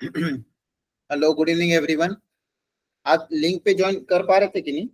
Hello, good evening everyone. आप link पे join कर पा रहे थे कि नहीं?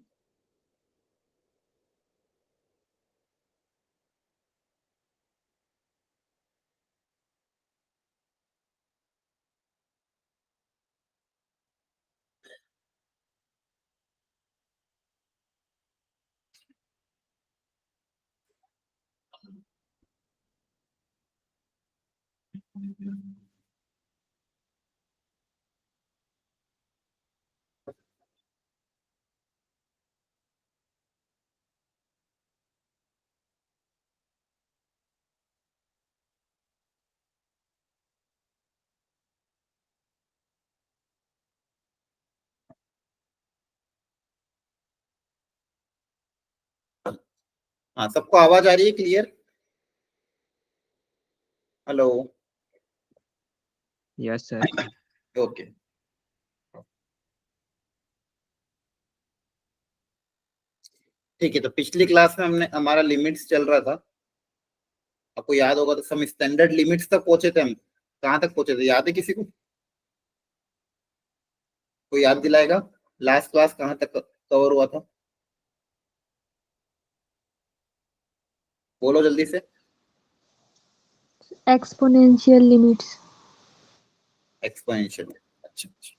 हाँ, सबको आवाज आ रही है clear? Hello. Yes sir. Okay, ठीक है। तो पिछली क्लास में हमने हमारा लिमिट्स चल रहा था। आपको याद होगा तो हम स्टैंडर्ड लिमिट्स तक पहुंचे थे। हम कहाँ तक पहुंचे थे, याद है किसी को? कोई याद दिलाएगा? लास्ट क्लास कहाँ तक कवर हुआ था? बोलो जल्दी से। Exponential limits. एक्सपोनेंशियल। अच्छा अच्छा।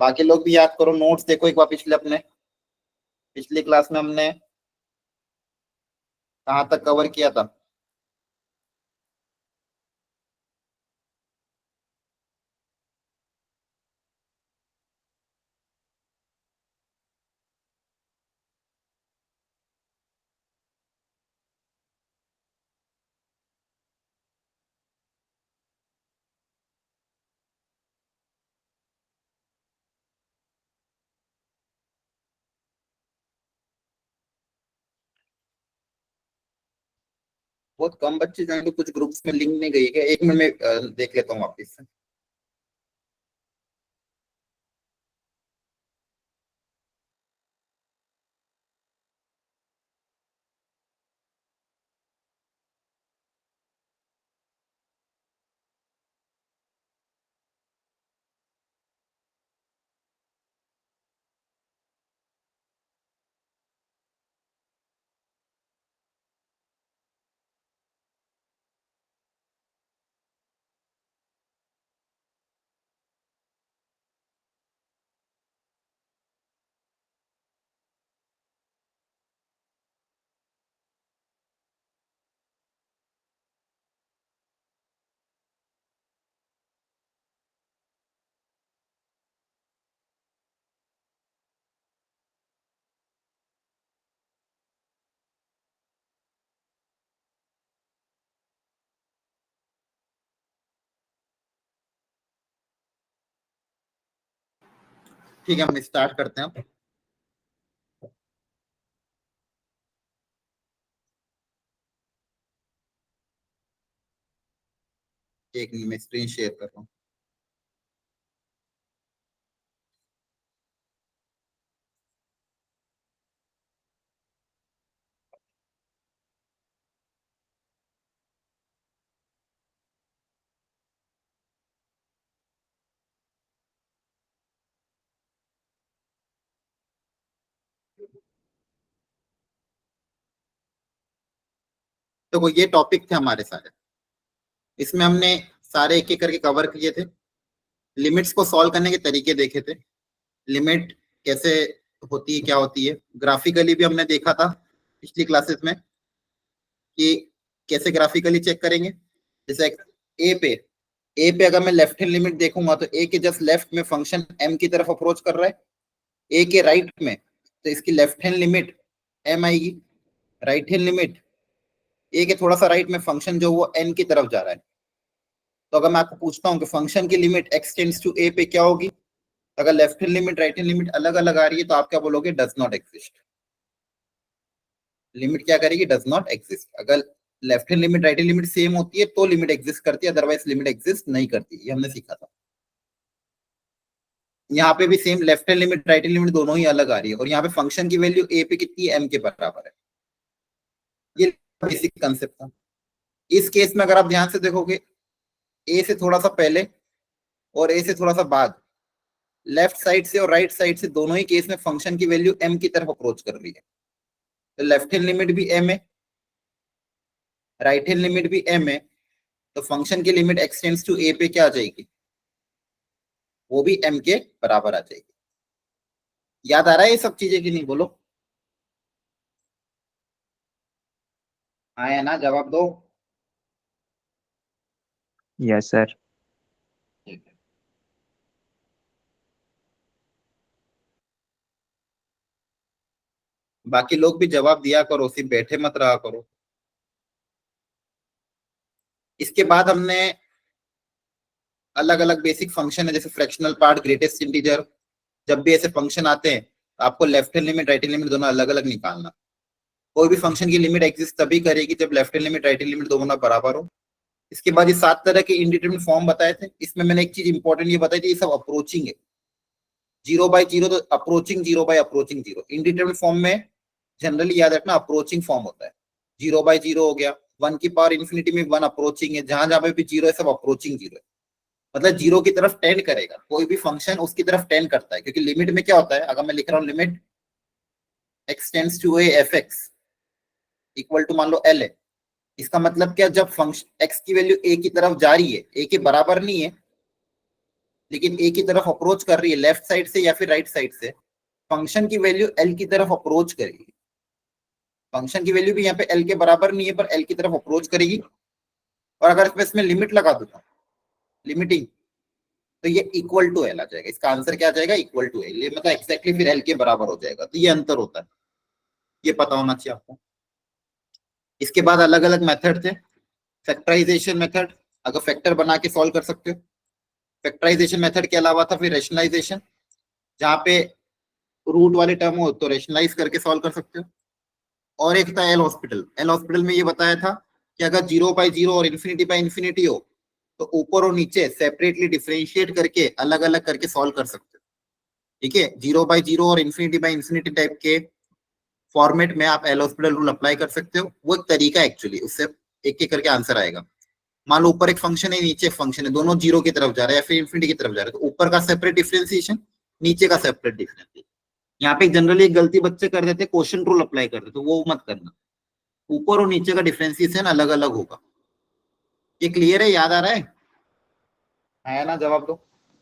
बाकी लोग भी याद करो, नोट्स देखो एक बार पिछले अपने। पिछली क्लास में हमने कहाँ तक कवर किया था? बहुत कम बच्चे जाएंगे, कुछ ग्रुप्स में लिंक नहीं गई है। एक मिनट में देख लेता हूँ वापिस से। ठीक है, हम स्टार्ट करते हैं। एक मिनट में स्क्रीन शेयर कर रहा हूँ। तो ये टॉपिक थे हमारे सारे। इसमें हमने सारे एक एक करके कवर किए थे। लिमिट्स को सॉल्व करने के तरीके देखे थे। लिमिट कैसे होती है, क्या होती है। ग्राफिकली भी हमने देखा था पिछली क्लासेस में कि कैसे ग्राफिकली चेक करेंगे। जैसे ए पे ए पे अगर मैं लेफ्ट हैंड लिमिट देखूंगा तो ए के जस्ट लेफ्ट में फंक्शन एम की तरफ अप्रोच कर रहा है। ए के राइट में तो इसकी लेफ्ट हैंड लिमिट एम आएगी। राइट हैंड लिमिट ए के थोड़ा सा राइट में फंक्शन जो वो एन की तरफ जा रहा है। तो अगर मैं आपको पूछता हूँ कि फंक्शन की लिमिट एक्स टेंड्स टू ए पे क्या होगी, अगर left hand limit right hand limit अलग अलग आ रही है तो आप क्या बोलोगे? Does not exist. लिमिट क्या करेगी? Does not exist. अगर left hand limit right hand limit same होती है तो लिमिट एग्जिस्ट करती है, अदरवाइज लिमिट एग्जिस्ट नहीं करती। ये हमने सीखा था। यहाँ पे भी same left hand limit right hand limit दोनों ही अलग आ रही है, और यहाँ पे फंक्शन की वैल्यू ए पे कितनी है? एम के बराबर है। ये बेसिक कंसेप्ट था। इस केस में अगर आप ध्यान से देखोगे, ए से थोड़ा सा पहले और ए से थोड़ा सा बाद, लेफ्ट साइड से और राइट साइड से दोनों ही केस में फंक्शन की वैल्यू m की तरफ अप्रोच कर रही है। तो लेफ्ट हैंड लिमिट भी m है, राइट हैंड लिमिट भी m है, तो फंक्शन की लिमिट एक्सटेंड्स टू a पे क्या आ जाएगी, वो भी m के बराबर आ जाएगी। याद आ रहा है ये सब चीजें कि नहीं, बोलो। हाँ या ना, जवाब दो। Yes sir. ठीक है। बाकी लोग भी जवाब दिया करो, सिर्फ बैठे मत रहा करो। इसके बाद हमने अलग अलग बेसिक फंक्शन है, जैसे फ्रैक्शनल पार्ट, ग्रेटेस्ट इंटीजर। जब भी ऐसे फंक्शन आते हैं तो आपको left hand limit right hand limit दोनों अलग अलग निकालना। कोई भी फंक्शन की लिमिट एग्जिस्ट तभी करेगी जब left hand limit right hand limit दोनों बराबर हो। इसके बाद ये 7 तरह के इंडिटरमिनेट फॉर्म बताए थे। इसमें मैंने एक चीज इंपॉर्टेंट ये बताई थी, ये सब अप्रोचिंग है, 0/0, तो अप्रोचिंग 0/अप्रोचिंग 0। इंडिटरमिनेट फॉर्म में जनरली याद रखना अप्रोचिंग फॉर्म होता है। 0/0 हो गया, 1 की पावर इंफिनिटी में 1 अप्रोचिंग है, जहां जहां पे भी 0 है सब अप्रोचिंग 0 है, मतलब 0 की तरफ टेंड करेगा। कोई भी फंक्शन उसकी तरफ टेंड करता है, क्योंकि लिमिट में क्या होता है, अगर मैं लिख रहा हूँ limit x tends to a f(x) equal to मान लो l है, इसका मतलब क्या, जब फंक्शन x की वैल्यू a की तरफ जा रही है, a के बराबर नहीं है लेकिन a की तरफ अप्रोच कर रही है लेफ्ट साइड से या फिर राइट साइड से, फंक्शन की वैल्यू l की तरफ अप्रोच करेगी। फंक्शन की वैल्यू भी यहाँ पे l के बराबर नहीं है पर l की तरफ अप्रोच करेगी। और अगर इसमें लिमिट लगा दूंगा, लिमिटिंग, तो ये इक्वल टू एल आ जाएगा। इसका आंसर क्या आ जाएगा, इक्वल टू एल, ये मतलब एक्जैक्टली फिर एल के बराबर हो जाएगा। तो ये अंतर होता है, ये पता होना चाहिए आपको। इसके बाद अलग अलग मेथड थे। फैक्टराइजेशन मेथड, अगर फैक्टर बना के सॉल्व कर सकते हो। फैक्टराइजेशन मेथड के अलावा था फिर रेशनलाइजेशन, जहाँ पे रूट वाले टर्म हो तो रेशनलाइज करके सॉल्व कर सकते हो। और एक था एल हॉस्पिटल। एल हॉस्पिटल में ये बताया था कि अगर 0/0 और इन्फिनिटी हो तो ऊपर और नीचे सेपरेटली डिफरेंशिएट करके अलग अलग करके सॉल्व कर सकते हो। ठीक है, 0/0 और इन्फिनिटी टाइप के फॉर्मेट में आप एल हॉस्पिटल रूल अप्लाई कर सकते हो। वो एक तरीका है एक्चुअली, उससे एक एक करके आंसर आएगा। मान लो ऊपर एक फंक्शन है, नीचे एक फंक्शन है, दोनों 0 की तरफ जा रहे हैं या फिर इन्फिनिटी की तरफ जा रहे हैं, तो ऊपर का सेपरेट डिफरेंशिएशन, नीचे का सेपरेट डिफरेंशिएशन। यहाँ पे जनरली एक गलती बच्चे कर देते, क्वोशिएंट रूल अप्लाई कर देते, तो वो मत करना। ऊपर और नीचे का डिफरेंशिएशन अलग अलग होगा। ये क्लियर है, याद आ रहा है ना, जवाब दो।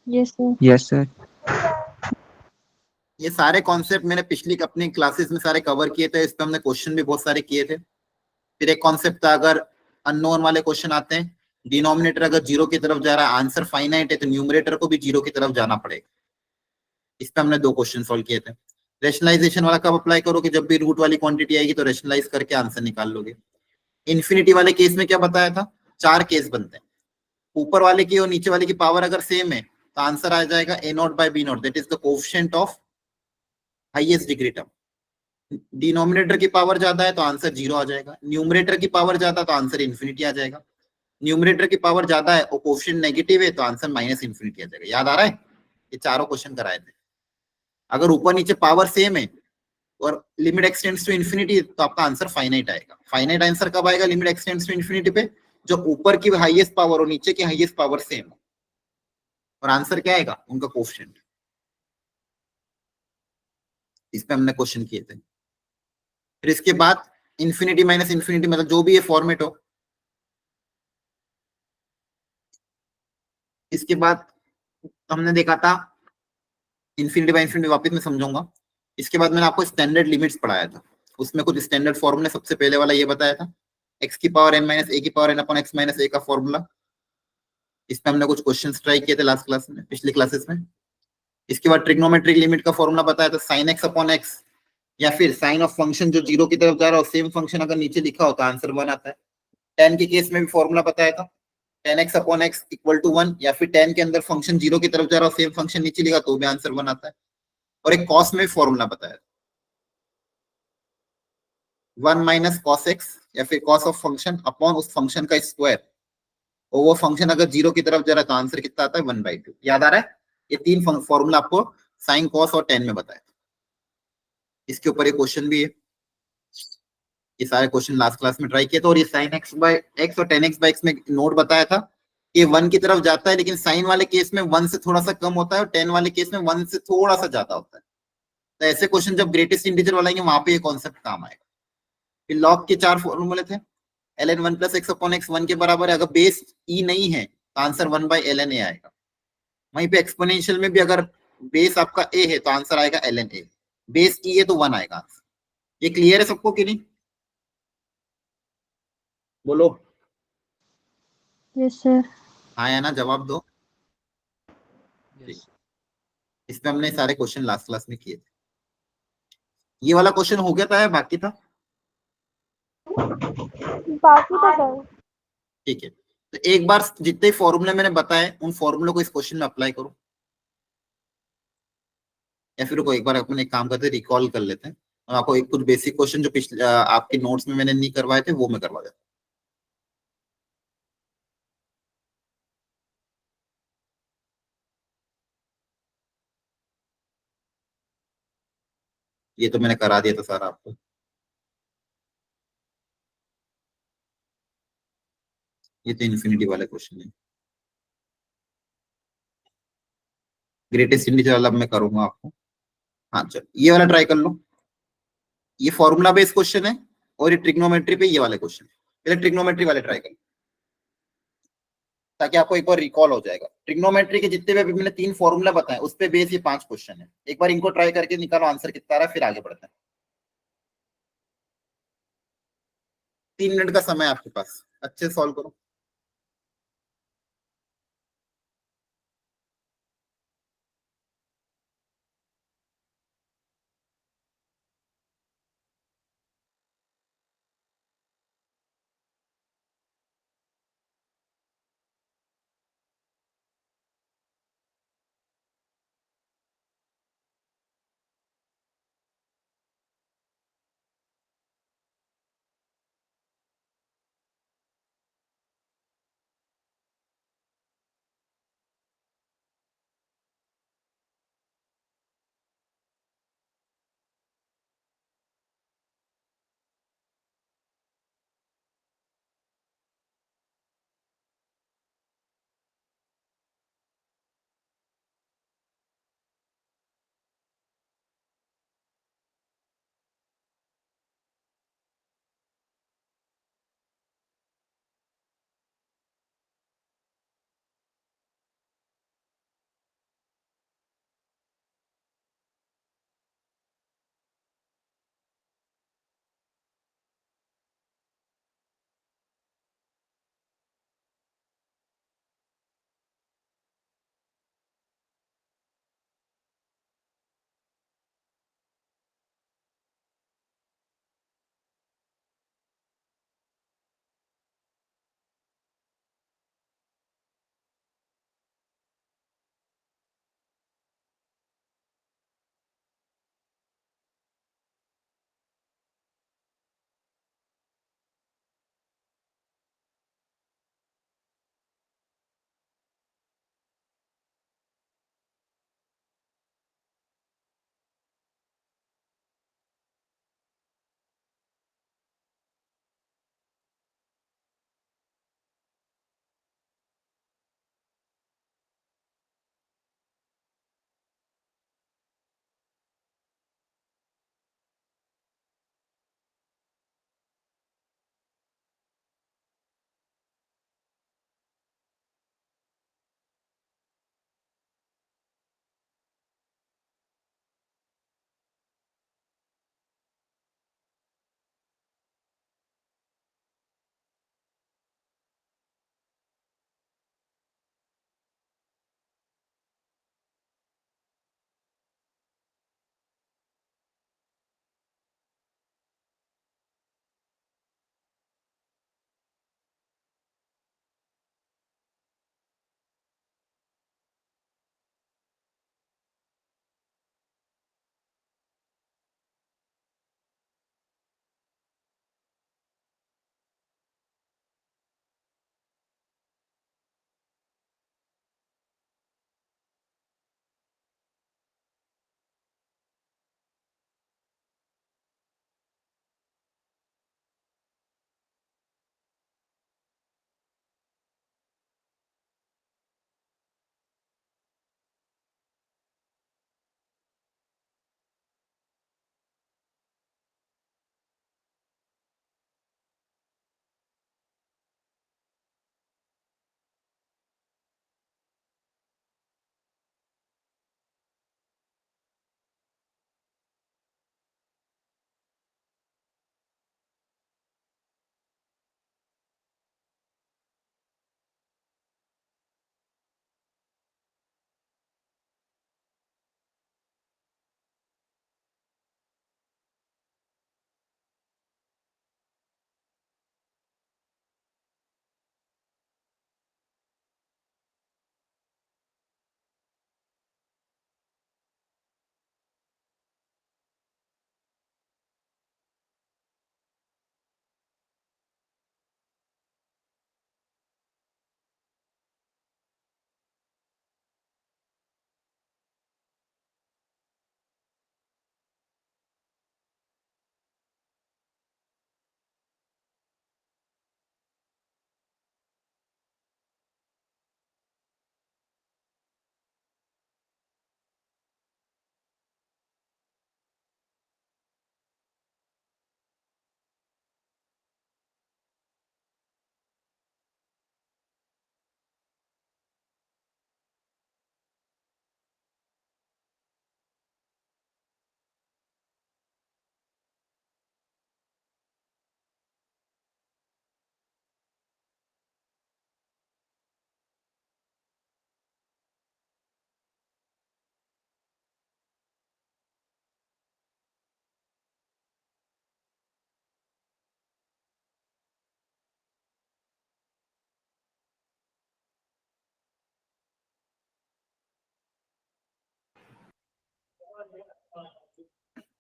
Yes sir. Yes sir. ये सारे कॉन्सेप्ट मैंने पिछली अपनी क्लासेस में सारे कवर किए थे, इस पे हमने क्वेश्चन भी बहुत सारे किए थे। फिर एक कॉन्सेप्ट था, अगर अननोन वाले क्वेश्चन आते हैं, डिनोमिनेटर अगर 0 की तरफ जा रहा है, आंसर फाइनाइट है, तो न्यूमरेटर को भी 0 की तरफ जाना पड़ेगा। इस पे हमने 2 क्वेश्चन सॉल्व किए थे। रेशनलाइजेशन वाला कब अप्लाई करो, कि जब भी रूट वाली क्वांटिटी आएगी तो रेशनलाइज करके आंसर निकाल लोगे। इन्फिनिटी वाले केस में क्या बताया था, 4 केस बनते हैं। ऊपर वाले की और नीचे वाले की पावर अगर सेम है तो आंसर आ जाएगा a0/b0, that is the coefficient of highest degree term. Denominator की पावर ज्यादा है तो आंसर 0 आ जाएगा, न्यूमरेटर की पावर ज्यादा तो आंसर इन्फिनिटी आ जाएगा। न्यूमरेटर की पावर ज्यादा है और कोएफिशिएंट नेगेटिव है तो आंसर -इन्फिनिटी आ जाएगा। याद आ रहा है, ये चारों क्वेश्चन कराए थे। अगर ऊपर नीचे पावर सेम है और लिमिट एक्सटेंड्स टू इन्फिनिटी तो आपका आंसर फाइनाइट आएगा। फाइनाइट आंसर कब आएगा, लिमिट एक्सटेंड्स टू इन्फिनिटी पे, जो ऊपर की हाईएस्ट पावर और नीचे की हाईएस्ट पावर सेम हो। और आंसर क्या आएगा, उनका कोएफिशिएंट। इस पे हमने क्वेश्चन किए थे। फिर इसके बाद इन्फिनिटी माइनस इन्फिनिटी, मतलब जो भी ये फॉर्मेट हो। इसके बाद हमने देखा था इन्फिनिटी बाय इन्फिनिटी, वापस मैं समझाऊंगा। इसके बाद मैंने आपको स्टैंडर्ड लिमिट्स पढ़ाया था, उसमें कुछ स्टैंडर्ड फॉर्मूले, सबसे पहले वाला ये बताया था x की पावर n माइनस a की power n upon x minus a का फॉर्मूला। इसमें हमने कुछ क्वेश्चन ट्राई किए थे लास्ट क्लास में, पिछली क्लासेस में। इसके बाद ट्रिग्नोमेट्रिक लिमिट का फॉर्मूला बताया था, साइन एक्स अपॉन एक्स, या फिर साइन ऑफ फंक्शन जो 0 की तरफ जा रहा हो, सेम फंक्शन अगर नीचे लिखा हो तो आंसर 1 आता है। tan के केस में भी फॉर्मूला बताया था, tan x upon x equal to 1, या फिर tan के अंदर फंक्शन 0 की तरफ जा रहा हो, सेम फंक्शन नीचे लिखा तो भी आंसर 1 आता है। और एक कॉस में फॉर्मूला बताया, 1 माइनस कॉस एक्स, या फिर कॉस ऑफ फंक्शन अपॉन उस फंक्शन का स्क्वायर, और वो फंक्शन अगर 0 की तरफ जा रहा है तो आंसर कितना आता है, 1/2। याद आ रहा है, ये 3 फॉर्मूला आपको साइन, कॉस और tan में बताया। इसके ऊपर एक क्वेश्चन भी है, ये सारे क्वेश्चन लास्ट क्लास में ट्राई किए थे। और ये साइन एक्स बाय एक्स और tan x बाय x में नोट बताया था ये 1 की तरफ जाता है, लेकिन साइन वाले केस में 1 से थोड़ा सा कम होता है और टेन वाले केस में 1 से थोड़ा सा ज्यादा होता है। तो ऐसे क्वेश्चन जब ग्रेटेस्ट इंटीजर वाला आएंगे वहां पे ये कॉन्सेप्ट काम आएगा। फिर लॉग के 4 फॉर्मूले थे। ln 1 plus x upon x 1 के बराबर है। अगर बेस ई नहीं है तो आंसर 1 बाई ln ए आएगा। वहीं पे एक्सपोनेंशियल में भी अगर बेस आपका ए है तो आंसर आएगा ln ए। बेस ई है तो 1 आएगा आंसर। ये क्लियर है सबको कि नहीं? बोलो। Yes sir. हाँ या ना जवाब दो। ठीक। यस। इसमें हमने सारे क्वेश्चन लास्ट क्लास में किए थे। ये वाला क्वेश्चन हो गया था या बाकी था? बाकी तो सर। ठीक है, तो एक बार जितने फॉर्मूले मैंने बताए उन फॉर्मूलों को इस क्वेश्चन में अप्लाई करो, या फिर को एक बार अपन एक काम करते हैं, रिकॉल कर लेते हैं और आपको एक कुछ बेसिक क्वेश्चन जो पिछले आपके नोट्स में मैंने नहीं करवाए थे वो मैं करवा देता हूँ। ये तो मैंने करा दिया था सारा आपको। ये तो इन्फिनिटी वाले क्वेश्चन है। ग्रेटेस्ट इंटीजर वाला अब मैं करूंगा आपको। हाँ चलो ये वाला ट्राई कर लो। ये फॉर्मूला बेस्ड क्वेश्चन है और ये ट्रिग्नोमेट्री पे ये वाले क्वेश्चन है। पहले ट्रिग्नोमेट्री वाले ट्राई कर लो ताकि आपको एक बार रिकॉल हो जाएगा। ट्रिग्नोमेट्री के जितने भी अभी मैंने 3 फॉर्मूला बताए उस पे बेस ये 5 क्वेश्चन है। एक बार इनको ट्राई करके निकालो आंसर कितना आ रहा है, फिर आगे बढ़ते हैं। 3 मिनट का समय है आपके पास, अच्छे से सॉल्व करो।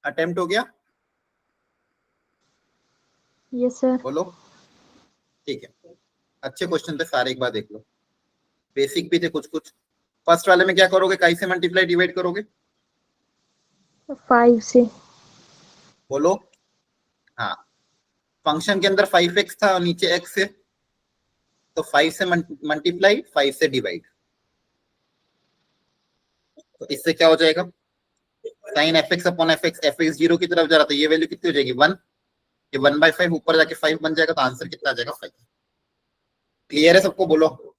अटेम्प्ट हो गया? Yes sir. बोलो। ठीक है, अच्छे क्वेश्चन थे सारे, एक बार देख लो, बेसिक भी थे कुछ कुछ। फर्स्ट वाले में क्या करोगे, काई से मल्टीप्लाई डिवाइड करोगे? 5 से। बोलो। हाँ, फंक्शन के अंदर 5x था और नीचे x है, तो 5 से मल्टीप्लाई, 5 से डिवाइड, तो इससे क्या हो जाएगा, sine f x upon f x, f x 0 की तरफ जा रहा था, ये वैल्यू कितनी हो जाएगी 1, ये 1/5 ऊपर जाके 5 बन जाएगा, तो आंसर कितना आ जाएगा 5। क्लियर है सबको? बोलो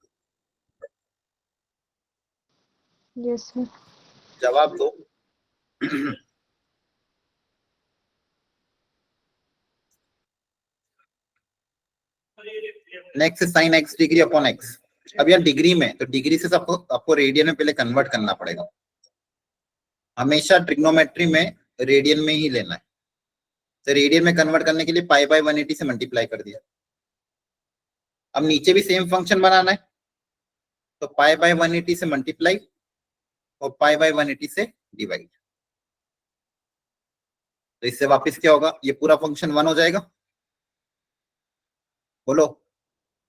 यस सर। जवाब दो। Next sine x degree upon x. अब यार डिग्री में, तो डिग्री से आपको रेडियन में पहले कन्वर्ट करना पड़ेगा, हमेशा ट्रिग्नोमेट्री में रेडियन में ही लेना है। तो रेडियन में कन्वर्ट करने के लिए पाई बाय 180 से मल्टीप्लाई कर दिया। अब नीचे भी सेम फंक्शन बनाना है, तो पाई बाय 180 से मल्टीप्लाई और पाई बाय 180 से डिवाइड, तो इससे वापस क्या होगा, ये पूरा फंक्शन 1 हो जाएगा। बोलो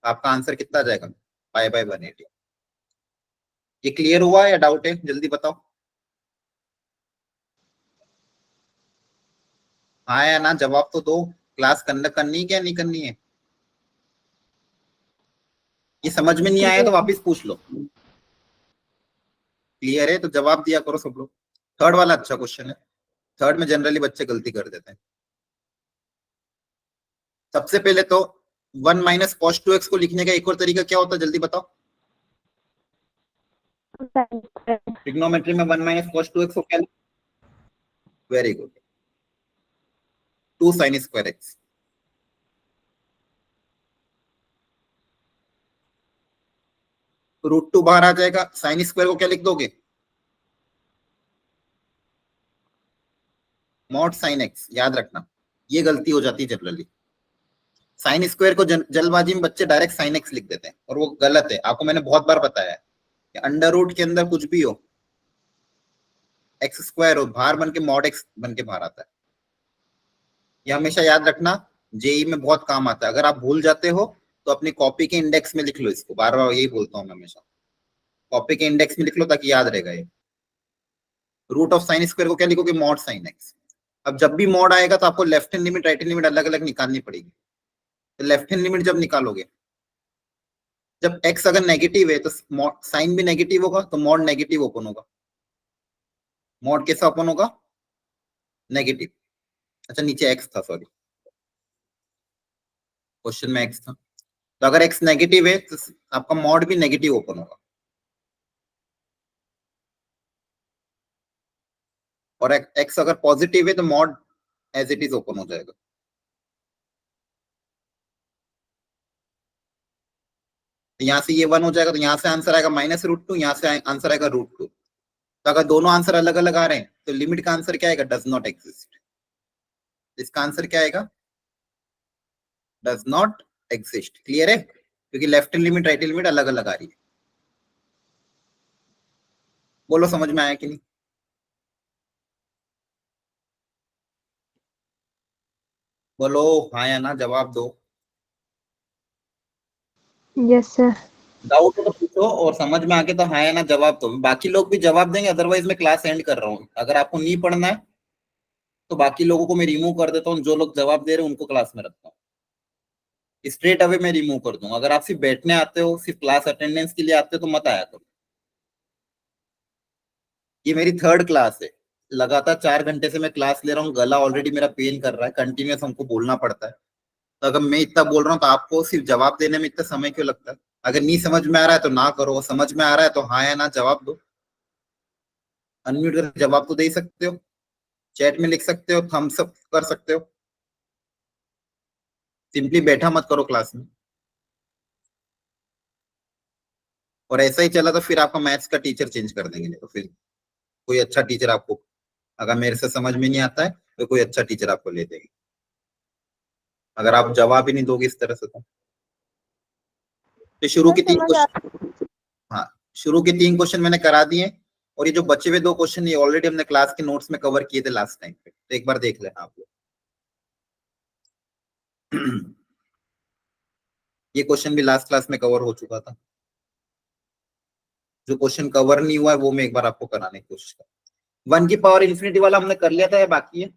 आपका आंसर कितना आ जाएगा, पाई बाय 180। ये क्लियर हुआ या डाउट है, जल्दी बताओ। हाँ या ना जवाब तो दो, क्लास कंडक्ट करनी है क्या नहीं करनी है? ये समझ में नहीं आया तो वापस पूछ लो। क्लियर है तो जवाब दिया करो सब लोग। थर्ड वाला अच्छा क्वेश्चन है, थर्ड में जनरली बच्चे गलती कर देते हैं। सबसे पहले तो 1 माइनस कॉस 2x को लिखने का एक और तरीका क्या होता है, जल्दी बताओ। ट्रिग्नोमेट्री में 1 माइनस कॉस 2x को क्या, very good, 2 sine square x. Root 2 बाहर आ जाएगा, साइन स्क्वायर को क्या लिख दोगे, मॉड साइन एक्स। याद रखना ये गलती हो जाती है जनरली, साइन स्क्वायर को जल्दबाजी में बच्चे डायरेक्ट साइन एक्स लिख देते हैं, और वो गलत है। आपको मैंने बहुत बार बताया है कि अंडर रूट के अंदर कुछ भी हो, एक्स स्क्वायर हो, बाहर बन के मॉड एक्स बन के बाहर आता है। ये हमेशा याद रखना, जेई में बहुत काम आता है। अगर आप भूल जाते हो तो अपनी कॉपी के इंडेक्स में लिख लो इसको, बार बार यही बोलता हूँ मैं हमेशा, कॉपी के इंडेक्स में लिख लो ताकि याद रहेगा ये। रूट ऑफ साइन स्क्वायर को क्या लिखोगे, मॉड साइन एक्स। अब जब भी मॉड आएगा तो आपको left hand limit right hand limit अलग अलग निकालनी पड़ेगी। तो लेफ्ट हैंड लिमिट जब निकालोगे, जब x अगर नेगेटिव है तो साइन भी नेगेटिव होगा, तो मॉड नेगेटिव ओपन होगा। मॉड कैसा ओपन होगा, नेगेटिव। अच्छा नीचे x था, सॉरी क्वेश्चन में x था, तो अगर x नेगेटिव है तो आपका मॉड भी नेगेटिव ओपन होगा, और x अगर पॉजिटिव है तो mod as it is open हो जाएगा। तो यहाँ से ये 1 हो जाएगा, तो यहाँ से आंसर आएगा -√2, यहाँ से आंसर आएगा √2। तो अगर दोनों आंसर अलग अलग आ रहे हैं तो लिमिट का आंसर क्या आएगा, डज नॉट एग्जिस्ट। इसका आंसर क्या आएगा, डज नॉट एग्जिस्ट। क्लियर है, क्योंकि left hand limit right hand limit अलग अलग आ रही है। बोलो समझ में आया कि नहीं? बोलो हाँ या ना जवाब दो। Yes sir. डाउट हो तो पूछो, और समझ में आके तो हाँ या ना जवाब दो। बाकी लोग भी जवाब देंगे, अदरवाइज मैं क्लास एंड कर रहा हूँ। अगर आपको नहीं पढ़ना है तो बाकी लोगों को मैं रिमूव कर देता हूँ, जो लोग जवाब दे रहे हैं उनको क्लास में रखता हूँ, स्ट्रेट अवे मैं रिमूव कर दूंगा। अगर आप सिर्फ बैठने आते हो, सिर्फ क्लास अटेंडेंस के लिए आते हो तो मत आया करो। ये मेरी थर्ड क्लास है, लगातार 4 घंटे से मैं क्लास ले रहा हूँ, गला ऑलरेडी मेरा पेन कर रहा है, कंटिन्यूस हमको बोलना पड़ता है। तो अगर मैं इतना बोल रहा हूँ तो आपको सिर्फ जवाब देने में इतना समय क्यों लगता है? अगर नहीं समझ में आ रहा है तो ना करो, समझ में आ रहा है तो हाँ या ना जवाब दो। अनम्यूट करके जवाब तो दे ही सकते हो, चैट में लिख सकते हो, थम्स अप कर सकते हो। सिंपली बैठा मत करो क्लास में। और ऐसा ही चला तो फिर आपका मैथ्स का टीचर चेंज कर देंगे, तो फिर कोई अच्छा टीचर आपको, अगर मेरे से समझ में नहीं आता है तो कोई अच्छा टीचर आपको ले देंगे, अगर आप जवाब ही नहीं दोगे इस तरह से। तो शुरू सर के 3 समझ आ क्वेश्चन, हाँ शुरू के 3 क्वेश्चन मैंने करा दिए। और ये जो बचे हुए 2 क्वेश्चन ये ऑलरेडी हमने क्लास के नोट्स में कवर किए थे लास्ट टाइम पे, तो एक बार देख लेना आप लोग। ये क्वेश्चन भी लास्ट क्लास में कवर हो चुका था। जो क्वेश्चन कवर नहीं हुआ है वो मैं एक बार आपको कराने की कोशिश कर। 1 की पावर इन्फिनिटी वाला हमने कर लिया था या बाकी है?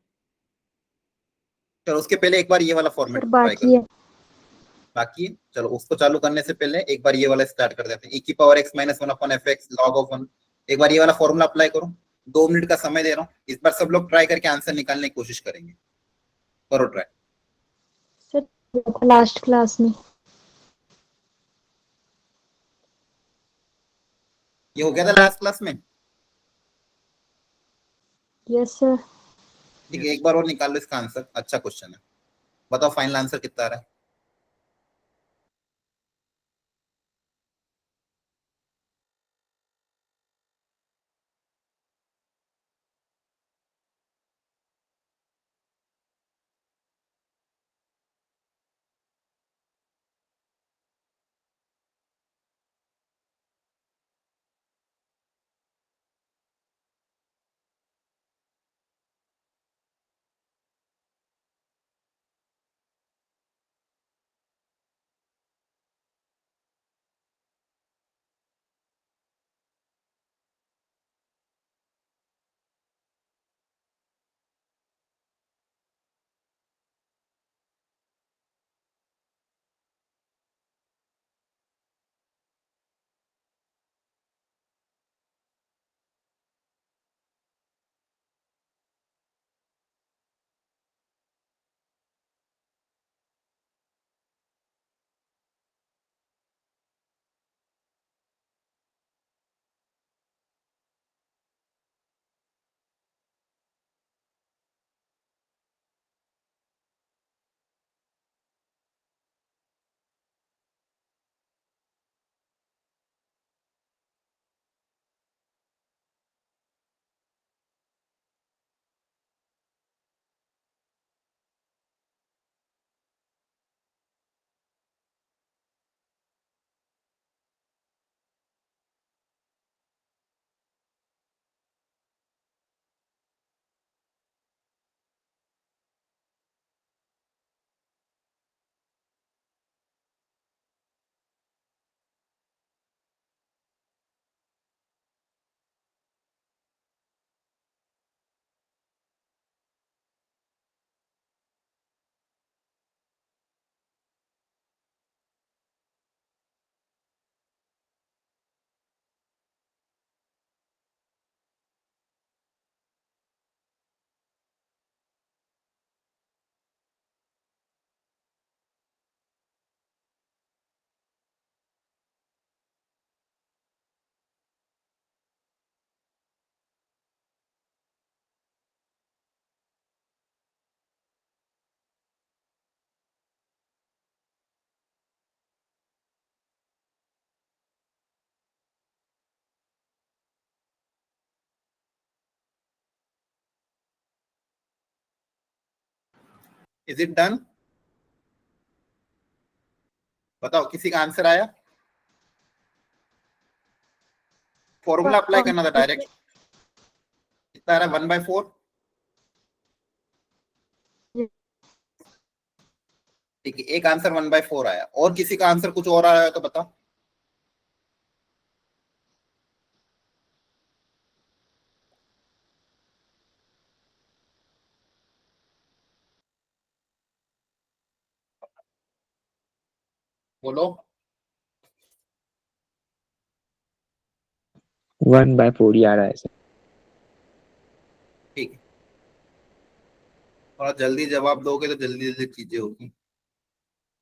चलो उसके पहले एक बार ये वाला फॉर्मेट सर ट्राई बाकी है। बाकी है। चलो उसको चालू करने से पहले एक बार ये वाला स्टार्ट कर देते हैं। e की power x minus 1 upon f x log of 1। एक बार ये वाला फॉर्मूला अप्लाई करो। 2 मिनट का समय दे रहा हूँ, इस बार सब लोग ट्राई करके आंसर निकालने की कोशिश करेंगे। करो ट्राई। सर लास्ट क्लास में। ये हो गया था लास्ट क्लास में। Yes sir. ठीक है, एक बार और निकाल लो इसका आंसर। अच्छा क्वेश्चन है, बताओ फाइनल आंसर कितना आ रहा है? Is it done? बताओ किसी का आंसर आया? फॉर्मूला अप्लाई करना था डायरेक्ट। कितना आ रहा है? 1/4। ठीक है, एक आंसर 1/4 आया। और किसी का आंसर कुछ और आया तो बताओ। बोलो। 1/4 ही आ रहा है सर। ठीक है, थोड़ा जल्दी जवाब दोगे तो जल्दी जल्दी चीजें होगी।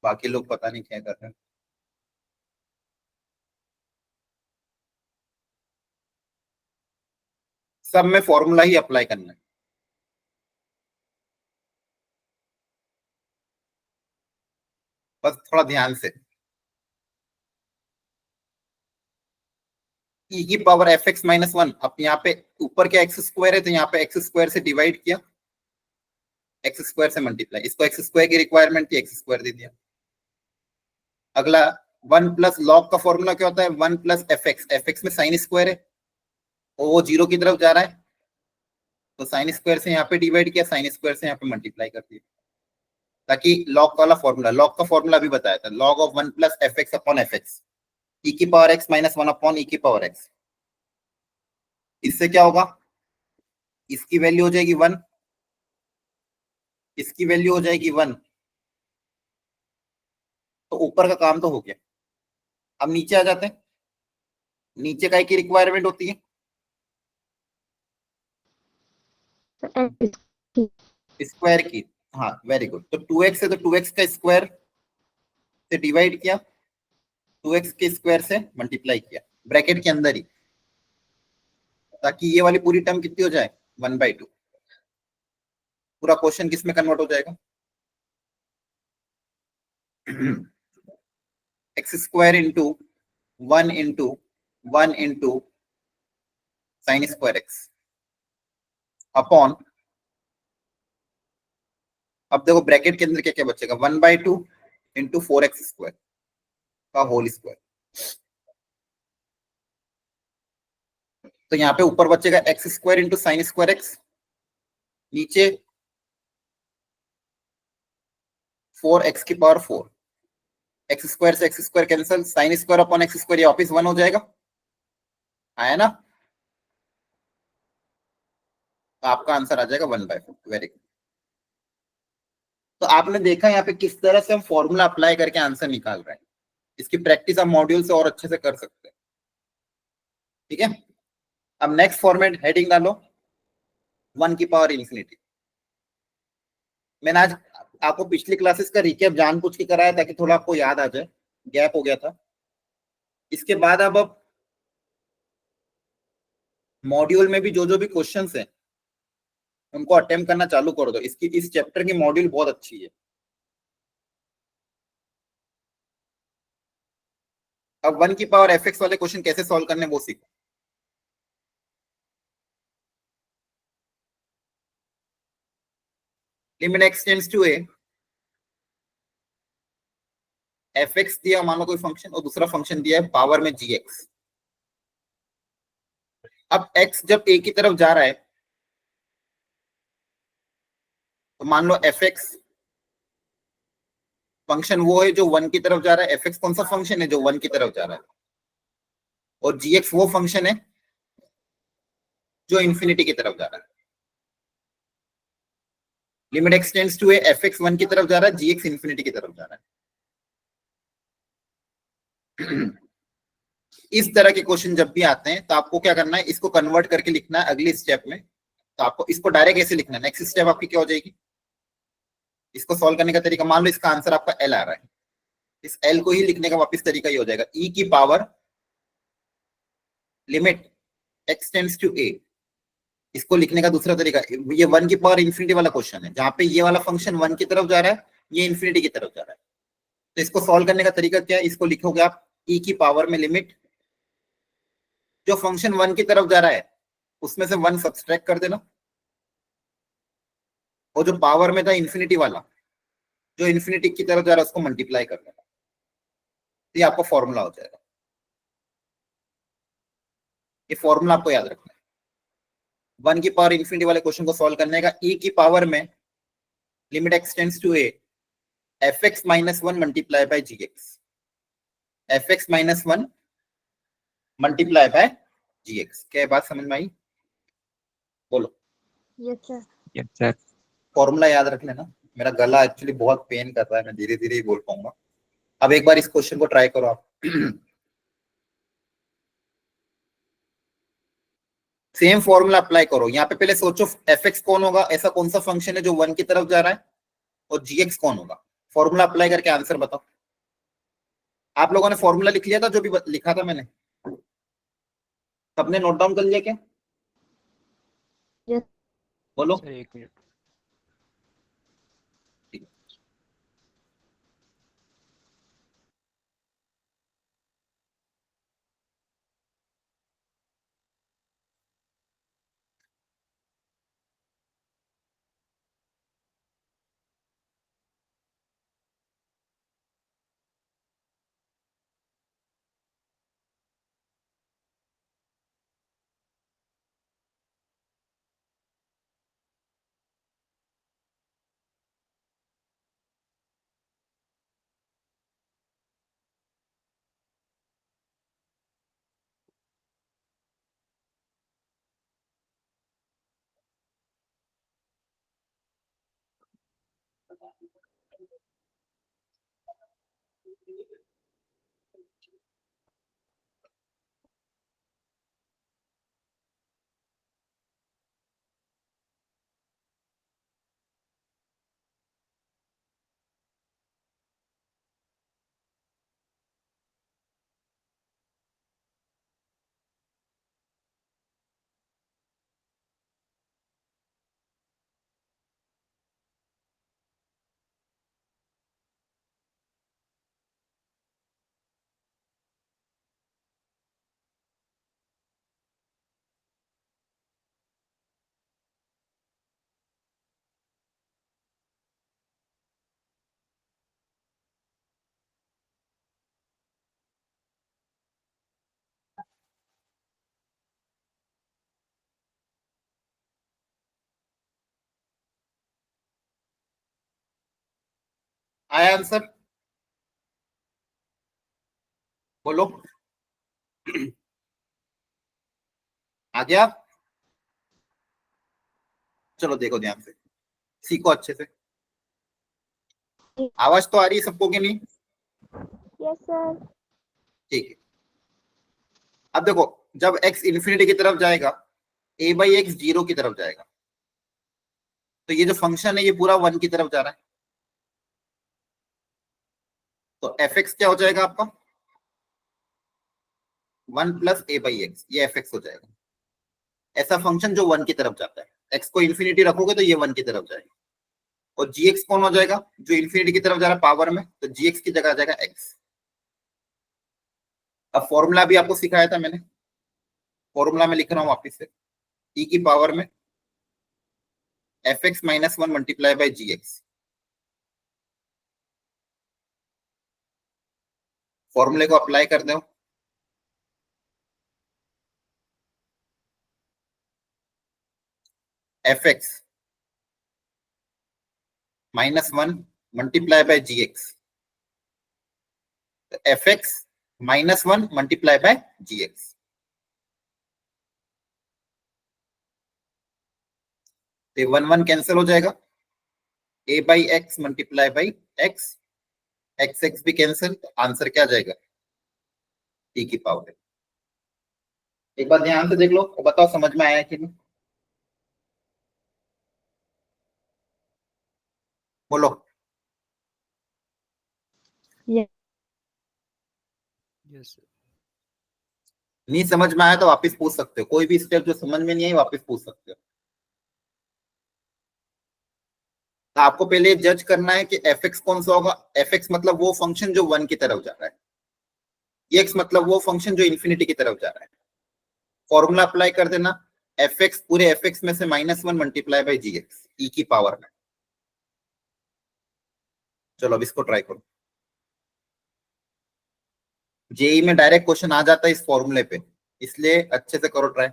बाकी लोग पता नहीं क्या कर रहे हैं। सब में फॉर्मूला ही अप्लाई करना है। बस थोड़ा ध्यान से। ई की पावर एफ एक्स माइनस 1। अब यहाँ पे ऊपर क्या एक्स स्क्वायर है, तो यहाँ पे एक्स स्क्वायर से डिवाइड किया, एक्स स्क्वायर से मल्टीप्लाई। इसको एक्स स्क्वायर की रिक्वायरमेंट थी, एक्स स्क्वायर दे दिया। अगला 1 प्लस लॉग का फॉर्मूला क्या होता है? 1 plus f x. F x में साइन स्क्वायर है, और वो जीरो की तरफ जा रहा है, तो साइन स्क्वायर से यहाँ पे डिवाइड किया, साइन स्क्वायर से यहाँ पे मल्टीप्लाई कर दिया, ताकि लॉग वाला फॉर्मूला, लॉग का फॉर्मूला अभी बताया था, log of 1 plus f x upon f x, e की power x minus 1 upon e की पावर एक्स। इससे क्या होगा, इसकी वैल्यू हो जाएगी 1, इसकी वैल्यू हो जाएगी 1, तो ऊपर का काम तो हो गया। अब नीचे आ जाते हैं, नीचे काय की रिक्वायरमेंट होती है, स्क्वायर की। हाँ वेरी गुड, तो 2x है तो 2x का स्क्वायर से डिवाइड किया, 2x के स्क्वायर से मल्टीप्लाई किया, ब्रैकेट के अंदर ही, ताकि ये वाली पूरी टर्म कितनी हो जाए, 1/2। पूरा क्वेश्चन किस में कन्वर्ट हो जाएगा, x square into 1 into sine square x upon, अब देखो ब्रैकेट के अंदर क्या क्या बचेगा, 1/2 इंटू 4x स्क्वायर का होल स्क्वायर। तो यहाँ पे ऊपर बचेगा x square into sine square x, नीचे 4x की पावर 4, एक्स स्क्वायर से x square cancel, sine square upon x square ये वापिस 1 हो जाएगा, आया ना, तो आपका आंसर आ जाएगा 1/4। Very good. तो आपने देखा यहाँ पे किस तरह से हम फॉर्मूला अप्लाई करके आंसर निकाल रहे हैं, इसकी प्रैक्टिस आप मॉड्यूल से और अच्छे से कर सकते हैं। ठीक है, अब नेक्स्ट फॉर्मेट हेडिंग डालो 1 की पावर इंफिनिटी। मैंने आज आपको पिछली क्लासेस का रिकैप जानबूझ के कराया ताकि थोड़ा आपको याद आ जाए, गैप हो गया था। इसके बाद अब मॉड्यूल में भी जो भी क्वेश्चंस हैं उनको अटेम्प्ट करना चालू कर दो, इसकी इस चैप्टर की मॉड्यूल बहुत अच्छी है। अब 1 की पावर एफ एक्स वाले क्वेश्चन कैसे सॉल्व करने वो सीखो। Limit x tends to a, f x दिया मान लो कोई फंक्शन, और दूसरा फंक्शन दिया है पावर में जी एक्स। अब एक्स जब ए की तरफ जा रहा है तो मान लो एफ एक्स फंक्शन वो है जो 1 की तरफ जा रहा है, एफ एक्स कौन सा फंक्शन है जो 1 की तरफ जा रहा है, और जी एक्स वो फंक्शन है जो इन्फिनिटी की तरफ जा रहा है। Limit x tends to a, f x 1 की तरफ जा रहा है, जी एक्स इन्फिनिटी की तरफ जा रहा है। इस तरह के क्वेश्चन जब भी आते हैं तो आपको क्या करना है, इसको कन्वर्ट करके लिखना है अगली स्टेप में। तो आपको इसको डायरेक्ट ऐसे लिखना है, नेक्स्ट स्टेप आपकी क्या हो जाएगी, इसको सॉल्व करने का तरीका, मान लो इसका आंसर आपका एल आ रहा है, इस एल को ही लिखने का वापस तरीका ये हो जाएगा, ई की power limit x tends to a. इसको लिखने का दूसरा तरीका, ये 1 की पावर इंफिनिटी वाला क्वेश्चन है जहां पे ये वाला फंक्शन 1 की तरफ जा रहा है, ये इंफिनिटी की तरफ जा रहा है। तो इसको सॉल्व करने का तरीका क्या है, इसको लिखोगे आप ई की पावर में लिमिट, जो फंक्शन 1 की तरफ जा रहा है उसमें से 1 सब्सट्रैक्ट कर देना, और जो पावर में था इंफिनिटी वाला, जो इंफिनिटी की तरफ जा रहा है उसको मल्टीप्लाई कर देना, तो ये आपका फॉर्मूला हो जाएगा। ये फॉर्मूला आपको याद रखना है 1 की पावर इंफिनिटी वाले क्वेश्चन को सॉल्व करने का। ई की पावर में limit x tends to a, f x minus 1 multiply by g x, f x minus 1 multiply by g x. क्या बात समझ में आई, बोलो। Yes sir. Yes sir. Formula याद रख लेना। मेरा गला एक्चुअली बहुत पेन कर रहा है, मैं धीरे धीरे ही बोल पाऊंगा। अब एक बार इस क्वेश्चन को ट्राई करो आप। सेम फॉर्मूला अप्लाई करो, यहाँ पे पहले सोचो एफ एक्स कौन होगा, ऐसा कौन सा फंक्शन है जो 1 की तरफ जा रहा है, और जी एक्स कौन होगा। फॉर्मूला अप्लाई करके आंसर बताओ। आप लोगों ने फॉर्मूला लिख लिया था जो भी लिखा था मैंने, सबने नोट डाउन कर लिया क्या, यस बोलो। सर एक मिनट। आया आंसर? बोलो। आ गया? चलो देखो ध्यान से, सीखो अच्छे से। आवाज तो आ रही है सबको कि नहीं? Yes sir. ठीक है। अब देखो, जब x इन्फिनिटी की तरफ जाएगा, a बाई एक्स जीरो की तरफ जाएगा, तो ये जो फंक्शन है ये पूरा वन की तरफ जा रहा है, तो एफ एक्स क्या हो जाएगा आपका? One plus A by x, ये एफ एक्स हो जाएगा। ऐसा फंक्शन जो वन की तरफ जाता है, एक्स को इन्फिनिटी रखोगे तो ये वन की तरफ जाएगा। और जी एक्स कौन हो जाएगा? जो इन्फिनिटी की तरफ जा रहा है पावर में, तो जी एक्स की जगह आ जाएगा एक्स। अब फॉर्मूला भी आपको सिखाया था मैंने, फॉर्मूला में लिख रहा हूं वापिस से, e की पावर में f x minus one multiply by g x. फॉर्मूले को अप्लाई कर दो। F x minus one multiply by g x, f x minus one multiply by g x. तो वन वन कैंसिल हो जाएगा, a by x multiply by x, x x भी cancel, तो answer क्या आ जाएगा? e की पावर। एक बार ध्यान से देख लो और बताओ समझ में आया कि नहीं? बोलो। Yes. यस नहीं समझ में आया तो वापस पूछ सकते हो, कोई भी स्टेप जो समझ में नहीं आई वापस पूछ सकते हो। तो आपको पहले जज करना है कि एफ एक्स कौन सा होगा। एफ एक्स मतलब वो फंक्शन जो वन की तरफ जा रहा है, एक्स मतलब वो फंक्शन जो इन्फिनिटी की तरफ जा रहा है। फॉर्मूला अप्लाई कर देना, एफ एक्स पूरे एफ एक्स में से minus one multiply by g x, e की पावर में। चलो अब इसको ट्राई करो। जेई में डायरेक्ट क्वेश्चन आ जाता है इस फॉर्मूले पे, इसलिए अच्छे से करो ट्राई।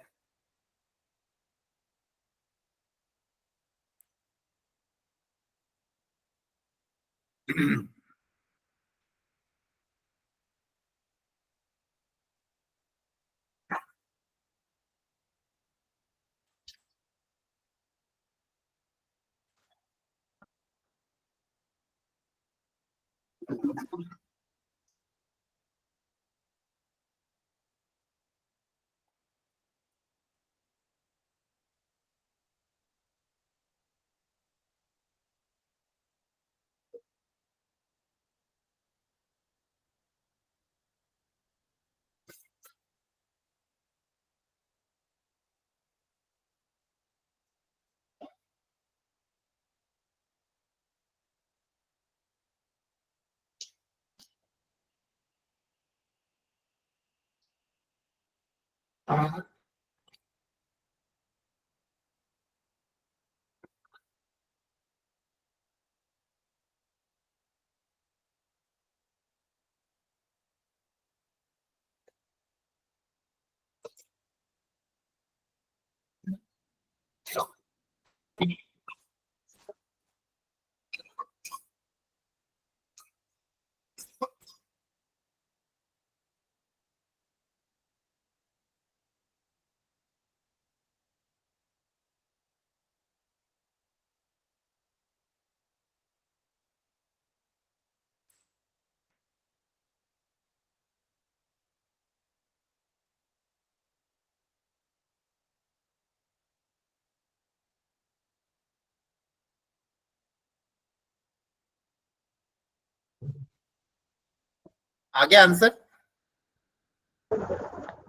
आगे आंसर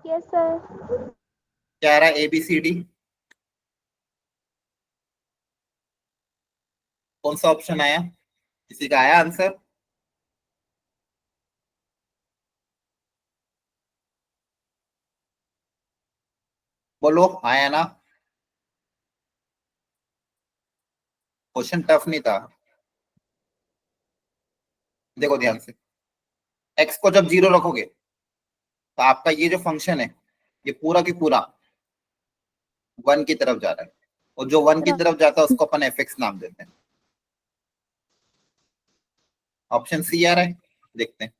Yes, sir. क्या आ रहा है? ABCD कौन सा ऑप्शन आया? किसी का आया आंसर? बोलो, आया ना? क्वेश्चन टफ नहीं था। देखो ध्यान से, एक्स को जब 0 रखोगे तो आपका ये जो फंक्शन है ये पूरा की पूरा 1 की तरफ जा रहा है, और जो 1 की तरफ जाता है उसको अपन fx नाम देते हैं। ऑप्शन सी आ रहा है, देखते हैं।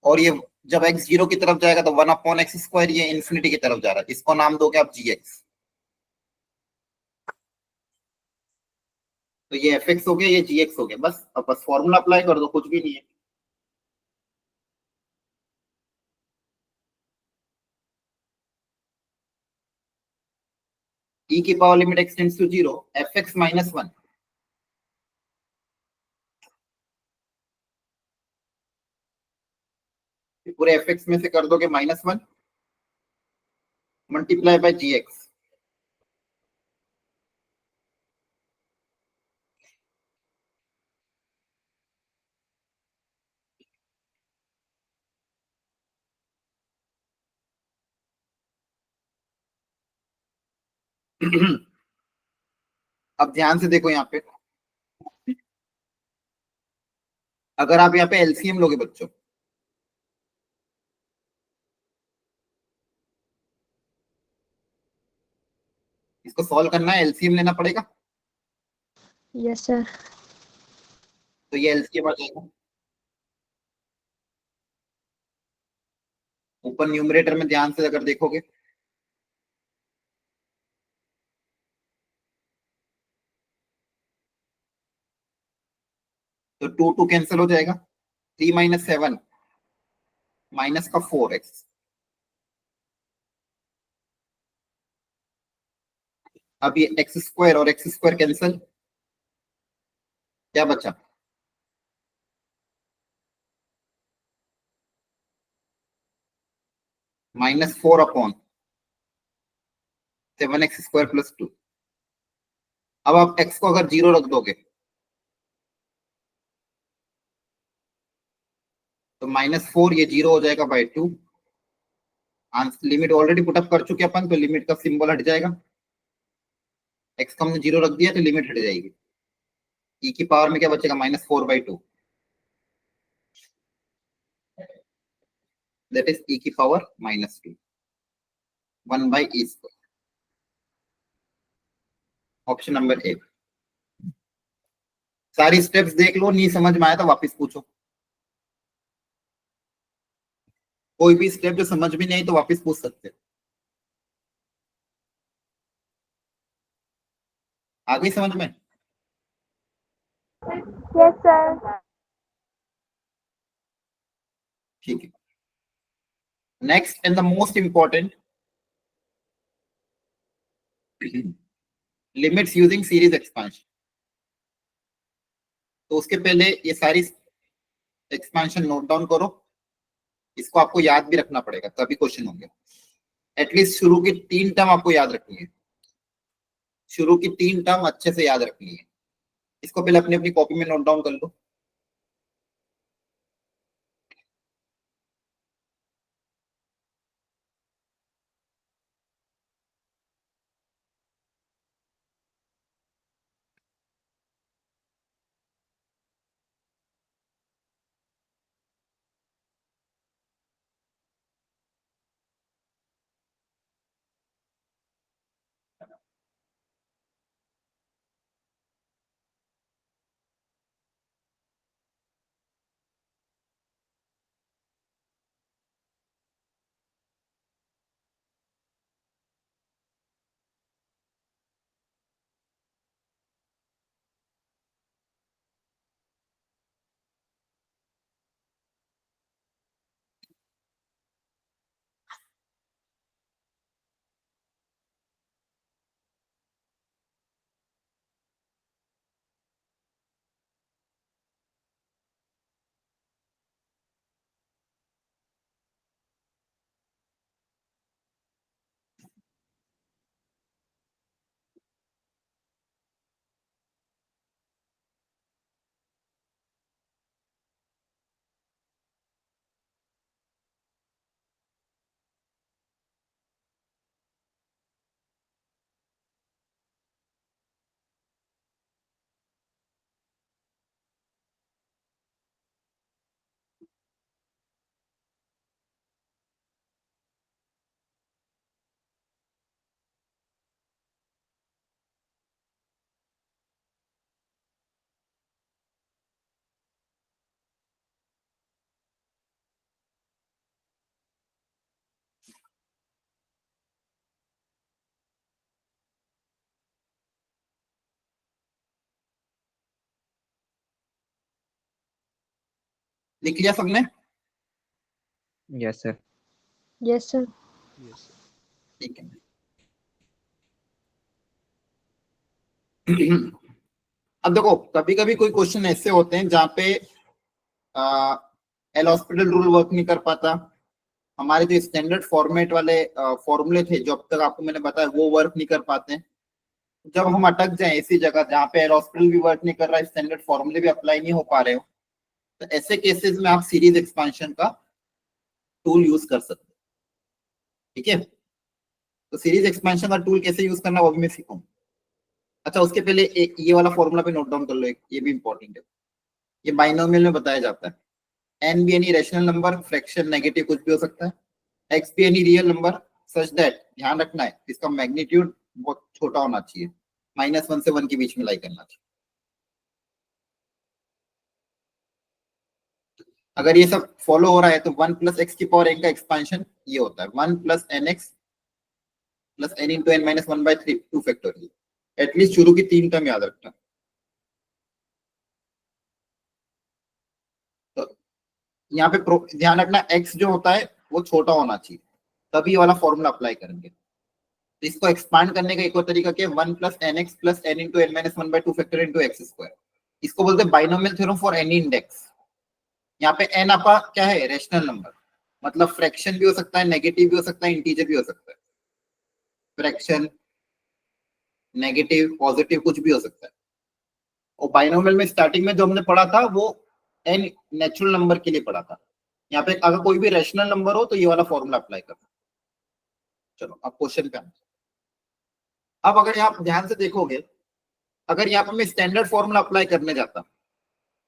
और ये जब x 0 की तरफ जाएगा तो 1/x², ये इंफिनिटी की तरफ जा रहा है, इसको नाम दोगे आप gx। तो ये fx हो गया, ये gx हो गया, बस अब बस फॉर्मूला अप्लाई कर दो, कुछ भी नहीं है। e की power limit x tends to 0, fx -1। पूरे fx में से कर दोगे -1 मल्टीप्लाई बाय gx। अब ध्यान से देखो यहाँ पे, अगर आप यहाँ पे एलसीएम लोगे बच्चों, इसको सॉल्व करना है, एलसीएम लेना पड़ेगा। Yes sir. तो ये एलसीएम आ जाएगा, ऊपर न्यूमरेटर में ध्यान से अगर देखोगे तो 2 2 कैंसिल हो जाएगा, 3 - 7 माइनस का 4x। अब ये x² और x² कैंसिल, क्या बचा? -4/7x² + 2। अब आप x को अगर 0 रख दोगे तो -4 ये 0 हो जाएगा बाय 2। लिमिट ऑलरेडी पुटअप कर चुके अपन, तो लिमिट का सिंबल हट जाएगा, x को हमने 0 रख दिया तो लिमिट हट जाएगी। e की पावर में क्या बचेगा? -4/2, दैट इज e की power -2, 1/e²। Option number A. सारी स्टेप्स देख लो, नहीं समझ में आया तो वापस पूछो, कोई भी स्टेप जो समझ में नहीं आई तो वापस पूछ सकते हो। आ गई समझ में? Yes, sir. ठीक है, next and the most important, limits using series expansion. तो उसके पहले ये सारी एक्सपेंशन नोट डाउन करो, इसको आपको याद भी रखना पड़ेगा तभी क्वेश्चन होंगे। एटलीस्ट शुरू की 3 टर्म आपको याद रखनी है, शुरू की 3 टर्म अच्छे से याद रखनी है। इसको पहले अपनी अपनी कॉपी में नोट डाउन कर लो। लिख लिया सबने? Yes, sir. Yes, sir. ठीक है। अब देखो, कभी कभी कोई क्वेश्चन ऐसे होते हैं जहाँ पे एल हॉस्पिटल रूल वर्क नहीं कर पाता, हमारे जो स्टैंडर्ड फॉर्मेट वाले फॉर्मूले थे जो अब तक आपको मैंने बताया वो वर्क नहीं कर पाते हैं। जब हम अटक जाए ऐसी जगह जहाँ पे एल हॉस्पिटल भी वर्क नहीं कर रहा है, स्टैंडर्ड फॉर्मूले भी अप्लाई नहीं हो पा रहे हो, तो ऐसे केसेस में आप सीरीज एक्सपांशन का टूल यूज कर सकते हैं। ठीक है, तो सीरीज एक्सपेंशन का टूल कैसे यूज करना वो भी मैं सीखूंगा। अच्छा, उसके पहले एक ये वाला फॉर्मूला पे नोट डाउन कर लो, एक ये भी इंपॉर्टेंट है। ये बाइनोमियल में बताया जाता है। N be any rational number, fraction, negative कुछ भी हो सकता है। X be any real number such that, ध्यान रखना है इसका मैग्नीट्यूड बहुत छोटा होना चाहिए, -1 से 1 के बीच में लाई करना चाहिए। अगर ये सब फॉलो हो रहा है तो 1 + x की पावर n का एक्सपेंशन ये होता है 1 + nx + n × n - 1/3 2 factorial. At least शुरू की 3 टर्म याद रखना। तो यहाँ पे ध्यान रखना x जो होता है वो छोटा होना चाहिए, तभी वाला फॉर्मूला अप्लाई करेंगे। तो इसको एक्सपांड करने का एक और तरीका क्या है, 1 + nx + n × n - 1/2 factorial × x²। इसको बोलते हैं binomial theorem for any index. यहाँ पे n आपका क्या है, रेशनल नंबर, मतलब फ्रैक्शन भी हो सकता है, नेगेटिव भी हो सकता है, इंटीजर भी हो सकता है। फ्रैक्शन, नेगेटिव, पॉजिटिव कुछ भी हो सकता है। और बाइनोमियल में स्टार्टिंग में जो हमने पढ़ा था वो n नेचुरल नंबर के लिए पढ़ा था। यहाँ पे अगर कोई भी रेशनल नंबर हो तो ये वाला फॉर्मूला अप्लाई करना। चलो अब क्वेश्चन पे। अब अगर आप ध्यान से देखोगे, अगर यहाँ पे मैं स्टैंडर्ड फॉर्मूला अप्लाई करने जाता,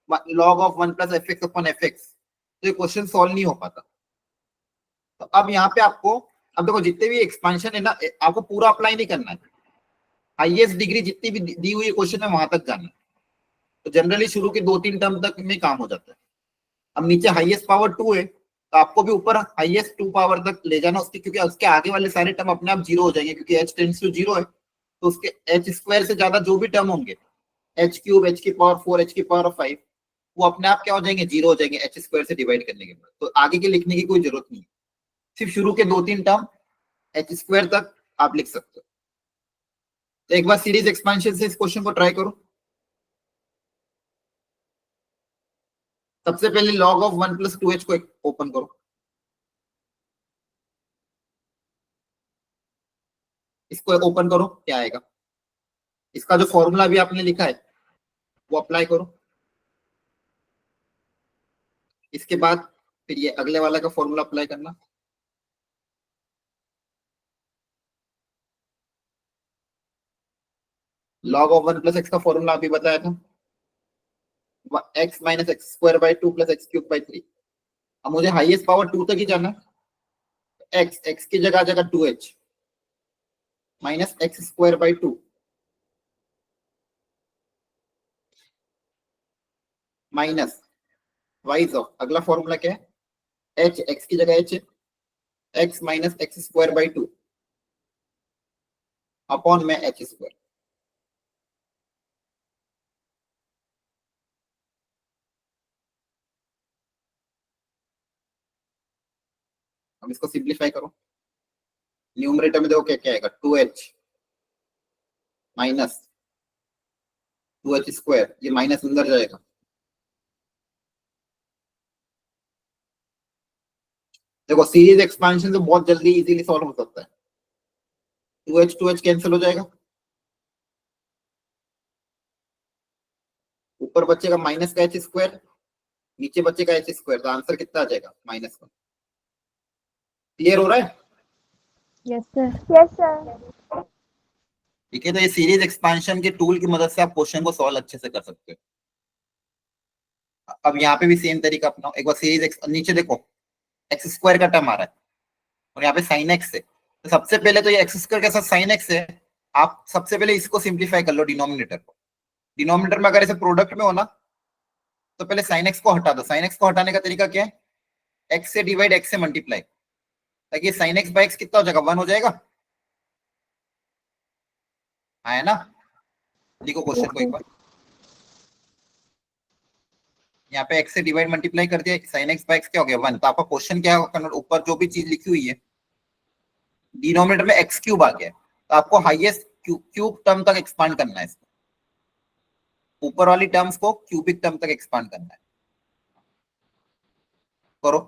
log of 1 + fx/fx, तो ये क्वेश्चन सॉल्व नहीं हो पाता। तो अब यहाँ पे आपको, अब देखो जितने भी एक्सपेंशन है ना, आपको पूरा अप्लाई नहीं करना है, हाईएस्ट डिग्री जितनी भी दी हुई क्वेश्चन है वहां तक जाना है। तो जनरली शुरू के 2-3 टर्म तक में काम हो जाता है। अब नीचे हाईएस्ट पावर 2 है तो आपको भी ऊपर हाईएस्ट 2 पावर तक ले जाना उसके, क्योंकि उसके आगे वाले सारे टर्म अपने आप 0 हो जाएंगे, क्योंकि h टेंड्स टू 0 है। तो उसके h² से ज्यादा जो भी टर्म होंगे, h³ h⁴ h⁵ वो अपने आप क्या हो जाएंगे, 0 हो जाएंगे h² से डिवाइड करने के बाद। तो आगे के लिखने की कोई जरूरत नहीं है, सिर्फ शुरू के 2-3 टर्म h² तक आप लिख सकते हो। तो एक बार सीरीज एक्सपेंशन से इस क्वेश्चन को ट्राई करो। सबसे पहले log of 1 + 2h को ओपन करो, इसको ओपन करो, क्या आएगा, इसका जो फॉर्मूला भी आपने लिखा है वो अप्लाई करो। इसके बाद फिर ये अगले वाला का फॉर्मूला अप्लाई करना। log of 1 + x का फॉर्मूला अभी बताया था, x - x²/2 + x³/3। अब मुझे हाईएस्ट पावर 2 तक ही जाना है। x की जगह 2h - x²/2 minus wise of अगला फॉर्मूला क्या है, h, x की जगह h, x - x²/2 अपॉन में h²। अब इसको सिंप्लीफाई करो, न्यूमरेटर में देखो क्या क्या आएगा, 2h - 2h², ये माइनस अंदर जाएगा। देखो सीरीज एक्सपेंशन से बहुत जल्दी इजीली सॉल्व हो सकता है। 2h कैंसिल हो जाएगा, ऊपर बचेगा माइनस का h², नीचे बचेगा h², तो आंसर कितना आ जाएगा, -1। क्लियर हो रहा है? Yes, sir. Yes, sir. ठीक है, तो ये सीरीज एक्सपेंशन के टूल की मदद से आप क्वेश्चन को सॉल्व अच्छे से कर सकते हो। अब यहाँ पे भी सेम तरीका अपनाओ, एक बार सीरीज नीचे देखो x² का टर्म आ रहा है और यहाँ पे sin x है, तो सबसे पहले तो ये x² के साथ sin x है, आप सबसे पहले इसको सिंप्लीफाई कर लो, डिनोमिनेटर को। डिनोमिनेटर में अगर ऐसे प्रोडक्ट में हो ना तो पहले sin x को हटा दो। sin x को हटाने का तरीका क्या है, x से डिवाइड x से मल्टीप्लाई, ताकि sin x/x कितना हो जाएगा, 1 हो जाएगा। है ना? लिखो क्वेश्चन को एक बार, यहाँ पे x से डिवाइड मल्टीप्लाई कर दिया, sin x बाय x क्या हो गया 1। तो आपका क्वेश्चन क्या होगा, ऊपर जो भी चीज लिखी हुई है डिनोमिनेटर में x क्यूब आ गया है, तो आपको हाईएस्ट क्यूब टर्म तक एक्सपांड करना है इसको, ऊपर वाली टर्म्स को क्यूबिक टर्म तक एक्सपांड करना है। करो।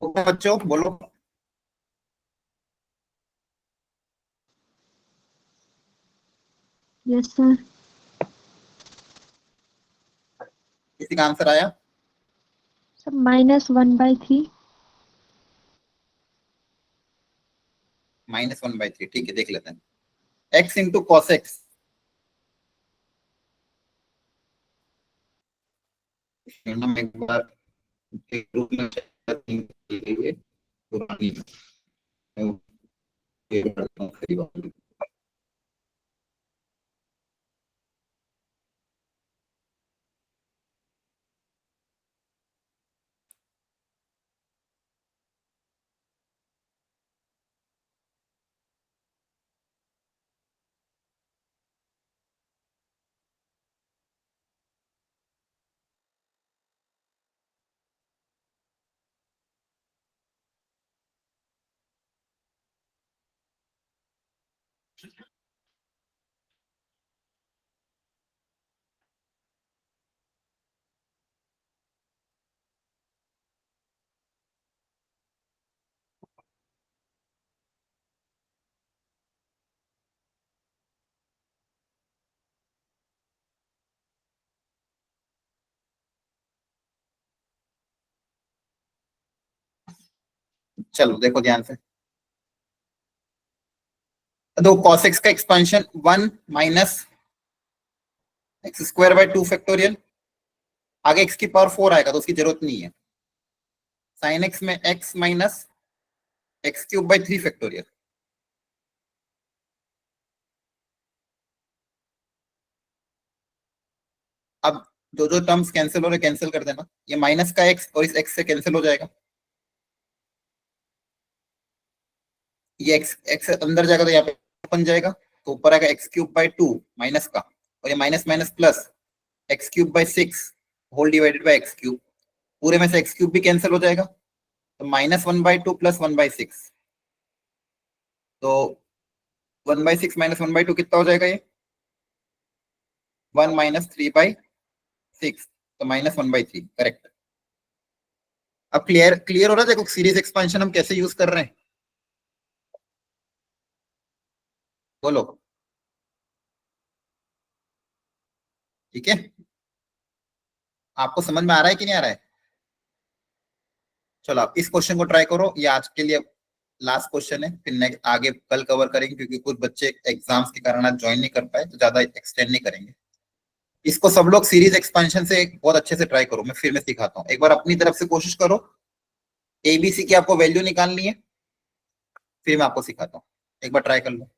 ओके बच्चों बोलो। Yes, sir. किसी का आंसर आया? So -1/3. -1/3, ठीक है, देख लेते हैं। x इंटू कॉस एक्स, हम एक बार एक ग्रुप में पुरानी चलो देखो ध्यान से, तो cos x का एक्सपेंशन 1 माइनस x² / 2 फैक्टोरियल, आगे x की पावर 4 आएगा तो उसकी जरूरत नहीं है। sin x में x माइनस x³ / 3 फैक्टोरियल। अब जो जो टर्म्स कैंसिल हो रहे कैंसिल कर देना, ये माइनस का x और इस x से कैंसिल हो जाएगा, ये x अंदर जाएगा तो यहाँ पे बन जाएगा, तो ऊपर आएगा x³ / 2 माइनस का, और ये minus minus plus x³ / 6 whole divided by x³, पूरे में से x³ भी कैंसिल हो जाएगा, तो -1/2 प्लस 1/6, तो 1/6 माइनस 1/2 कितना हो जाएगा, ये 1 माइनस 3/6, तो -1/3, करेक्ट। अब क्लियर क्लियर हो रहा है, देखो सीरीज एक्सपेंशन हम कैसे यूज कर रहे हैं, बोलो, ठीक है, आपको समझ में आ रहा है कि नहीं आ रहा है? चलो आप इस क्वेश्चन को ट्राई करो, ये आज के लिए लास्ट क्वेश्चन है, फिर नेक्स्ट आगे कल कवर करेंगे, क्योंकि कुछ बच्चे एग्जाम्स के कारण आज ज्वाइन नहीं कर पाए, तो ज्यादा एक्सटेंड नहीं करेंगे। इसको सब लोग सीरीज एक्सपेंशन से बहुत अच्छे से ट्राई करो, मैं सिखाता हूँ, एक बार अपनी तरफ से कोशिश करो, एबीसी की आपको वैल्यू निकालनी है, फिर मैं आपको सिखाता हूँ, एक बार ट्राई कर लो।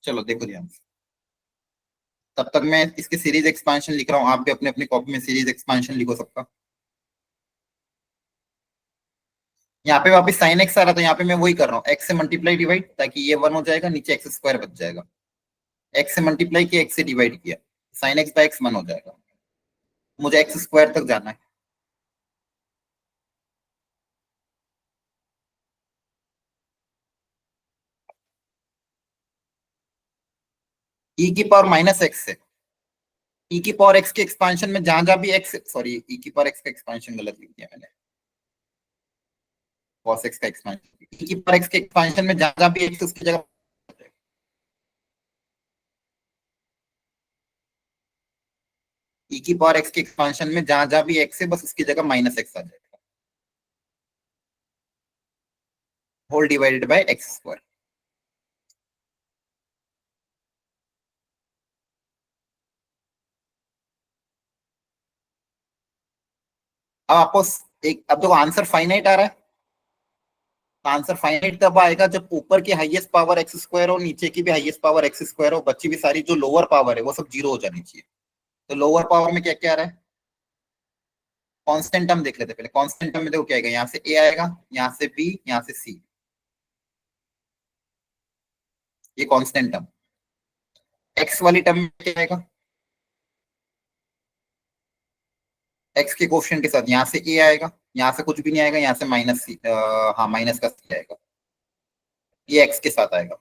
चलो देखो ध्यान से, तब तक मैं इसके सीरीज एक्सपेंशन लिख रहा हूँ, आप भी अपने अपनी कॉपी में सीरीज एक्सपेंशन लिखो सबका। यहाँ पे वापस साइन एक्स आ रहा था, यहाँ पे मैं वही कर रहा हूँ, एक्स से मल्टीप्लाई डिवाइड, ताकि ये 1 हो जाएगा, नीचे x² बच जाएगा, एक्स से मल्टीप्लाई किया, एक्स से डिवाइड किया, साइन एक्स बाय एक्स 1 हो जाएगा, मुझे x² तक जाना है। e की पावर माइनस एक्स से, e की पावर x के एक्सपेंशन में जहां जहां भी x, सॉरी e की पावर x का एक्सपेंशन गलत लिख दिया मैंने, cos x का एक्सपेंशन, e की पावर x के एक्सपेंशन में जहां जहां भी x उसकी जगह, e की पावर x के एक्सपेंशन में जहां जहां भी x है बस उसकी जगह -x आ जाएगा, होल डिवाइडेड बाय x²। अब आपको अब देखो आंसर फाइनाइट आ रहा है, आंसर फाइनाइट तब आएगा जब ऊपर की हाईएस्ट पावर एक्स स्क्वायर हो, नीचे की भी हाईएस्ट पावर एक्स स्क्वायर हो, बच्ची भी सारी जो लोअर पावर है वो सब जीरो हो जानी चाहिए। तो लोअर पावर में क्या क्या आ रहा है, कांस्टेंट टर्म देख लेते पहले। कांस्टेंट टर्म में देखो क्या आएगा, यहाँ से ए आएगा, यहाँ से बी, यहाँ से सी, ये कांस्टेंट टर्म। एक्स वाली टर्म में क्या आएगा, एक्स के कोफिशिएंट के साथ यहाँ से ए आएगा, यहाँ से कुछ भी नहीं आएगा, यहाँ से माइनस सी, हाँ माइनस का सी आएगा, ये एक्स के साथ आएगा।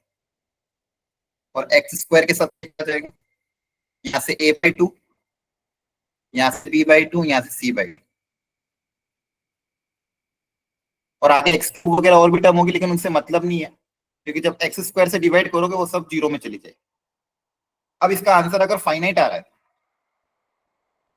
और एक्स स्क्वायर के साथ क्या जाएगा, यहाँ से ए बाई टू, यहाँ से बी बाई टू, यहाँ से सी बाई टू, और आगे एक्स टू वगैरह और भी टर्म होगी, लेकिन उनसे मतलब नहीं है, क्योंकि जब एक्स स्क्वायर से डिवाइड करोगे वो सब जीरो में चली जाएगी। अब इसका आंसर अगर फाइनाइट आ रहा है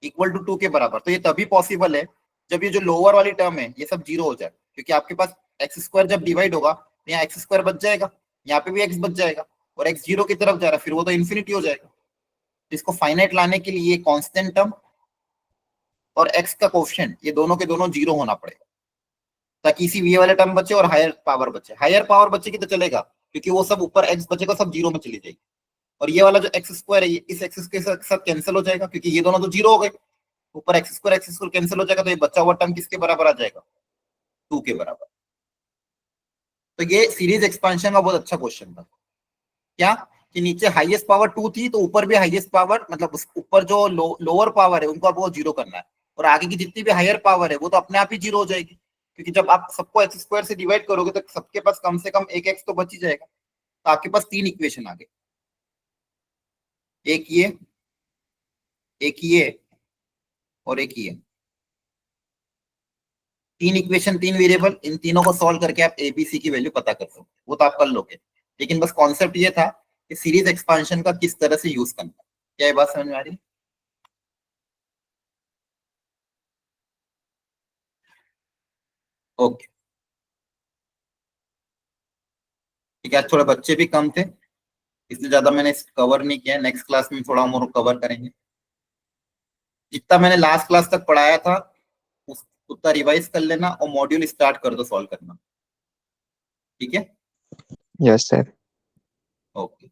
इक्वल टू 2 के बराबर, तो ये तभी पॉसिबल है जब ये जो लोअर वाली टर्म है ये सब जीरो हो जाए, क्योंकि आपके पास एक्स स्क्वायर जब डिवाइड होगा तो यहाँ एक्स स्क्वायर बच जाएगा, यहाँ पे भी एक्स बच जाएगा, और एक्स जीरो की तरफ जा रहा है, फिर वो तो इन्फिनिटी हो जाएगा। तो इसको फाइनाइट लाने के लिए कांस्टेंट टर्म और एक्स का कोफिशिएंट ये दोनों के दोनों जीरो होना पड़ेगा, ताकि इसी वी वाले टर्म बचे और हायर पावर बचे। हायर पावर बचेगी तो चलेगा, क्योंकि वो सब ऊपर एक्स बचेगा सब जीरो में चली जाएगी, और ये वाला जो एक्स स्क्वायर है ये इस एक्स के साथ कैंसिल हो जाएगा, क्योंकि ये दोनों तो जीरो हो गए, ऊपर एक्स स्क्वायर कैंसिल हो जाएगा, तो ये बचा हुआ टर्म किसके बराबर आ जाएगा, 2 के बराबर। तो ये सीरीज एक्सपांशन का बहुत अच्छा क्वेश्चन था, क्या कि नीचे हाईएस्ट पावर 2 थी तो ऊपर भी हाईएस्ट पावर, मतलब उस ऊपर जो लोअर पावर है उनको आपको जीरो करना है, और आगे की जितनी भी हायर पावर है वो तो अपने आप ही जीरो हो जाएगी, क्योंकि जब आप सबको एक्स स्क्वायर से डिवाइड करोगे तो सबके पास कम से कम एक एक्स तो बच ही जाएगा। तो आपके पास 3 इक्वेशन आ गए, एक ये और एक ये, 3 इक्वेशन 3 वेरिएबल, इन तीनों को सॉल्व करके आप एबीसी की वैल्यू पता कर सकते हो, वो तो आप कर लोगे, लेकिन बस कॉन्सेप्ट ये था कि सीरीज एक्सपांशन का किस तरह से यूज करना है। क्या ये बात समझ में आ रही है? ओके ठीक है, आज थोड़े बच्चे भी कम थे इसलिए ज्यादा मैंने कवर नहीं किया, नेक्स्ट क्लास में थोड़ा मोर कवर करेंगे। जितना मैंने लास्ट क्लास तक पढ़ाया था उतना रिवाइज कर लेना, और मॉड्यूल स्टार्ट कर दो सॉल्व करना, ठीक है? Yes, sir. ओके।